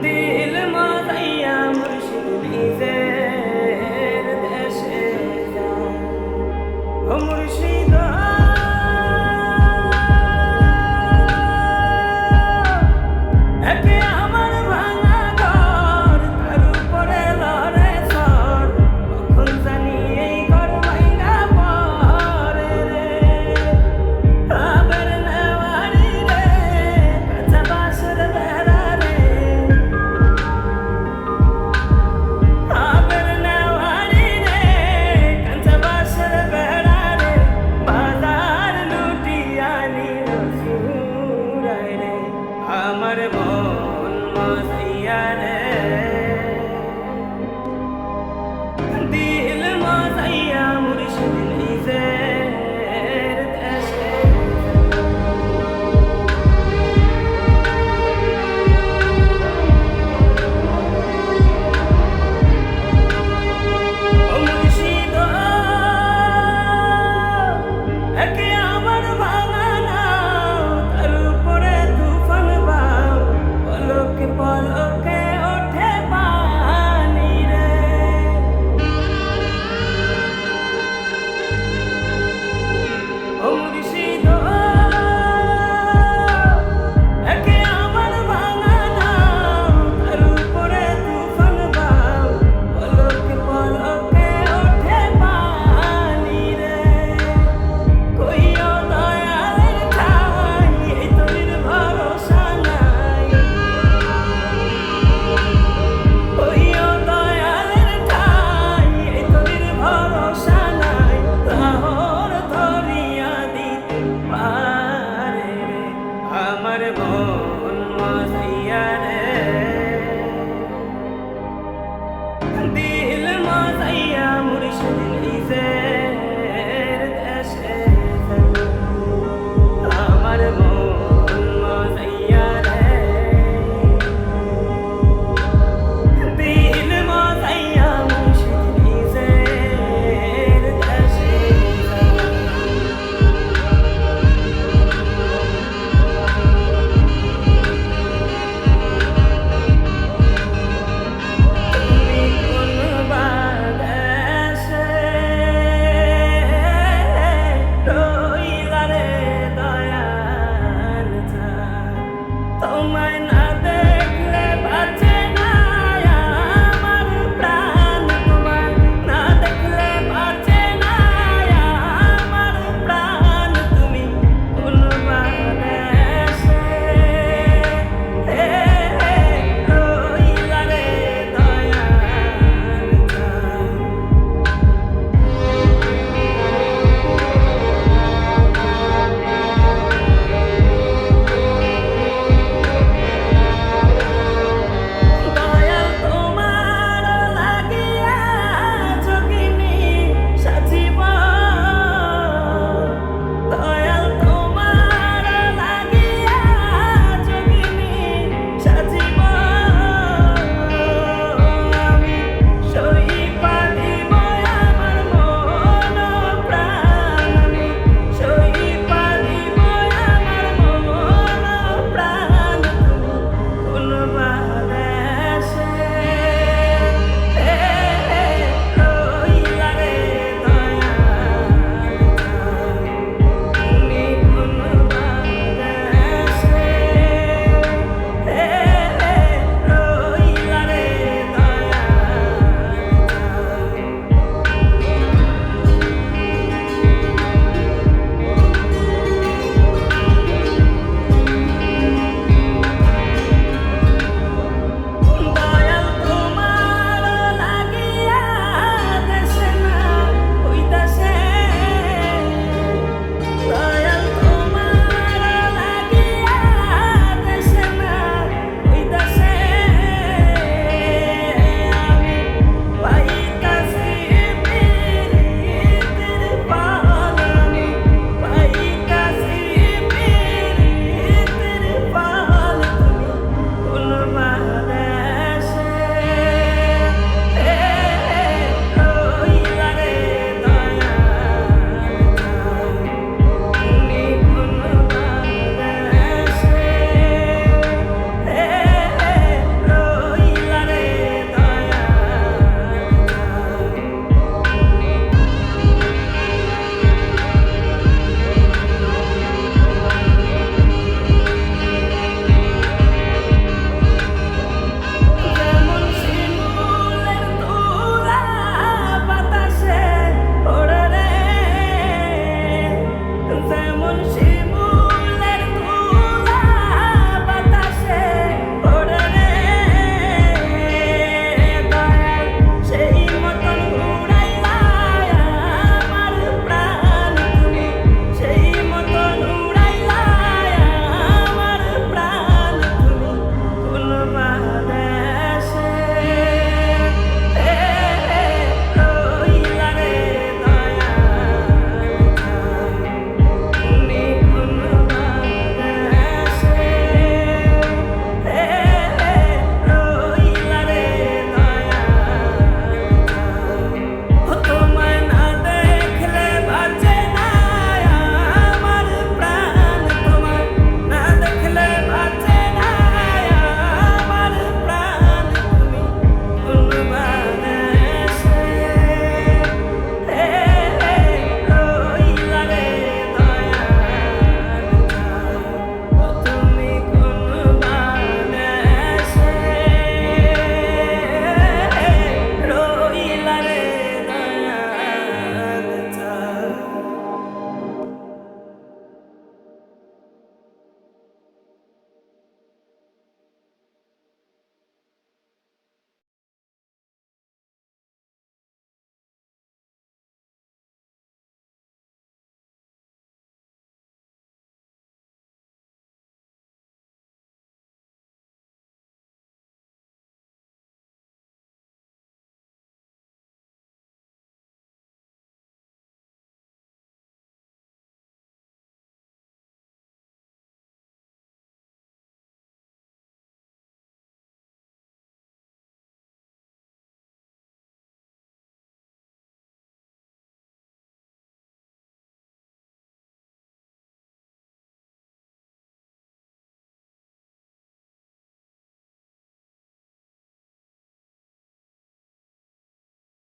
দিল মাতাইয়া মুর্শিদ নিজের দেশে যায়। ও মুর্শিদ একে আমার ভাঙা ঘর, তার উপরে লড়ে সর, কখন জানি এই ঘর ভাঙা পড়ে রে। আবার নেওয়ারি রে, কাঁচা বাঁশের বেড়া রে। আবার নেওয়ারি রে, কাঁচা বাঁশের বেড়া রে। বাজার লুটিয়া নিল চুরাই রে, আমার মন মাতাইয়া রে। দিল মাতাইয়া মুর্শিদ নিজের দেশে যায়। ও মুর্শিদ একে আমার ভাঙা নাও, তার উপরে তুফান বাও, পলকে পলকে ওঠে পানি রে। ও মুর্শিদ একে আমার ভাঙা নাও, তার উপরে তুফান বাও, পলকে পলকে ওঠে পানি রে। কইও দয়ালের ঠাই, এই তোর ভরসা নাই। কইও দয়ালের ঠাই, এই তোর ভরসা নাই। লাহোর ধরিয়া দিতে পারে রে, আমার মন মাতাইয়া রে। দিল মাতাইয়া মুর্শিদ নিজের দেশে যায়। আমার মন মাতাইয়া রে। দিল মাতাইয়া মুর্শিদ নিজের দেশে যায়। তুমি কোন বাদেশে রইলা রে দয়াল চাঁদ, তোমায় না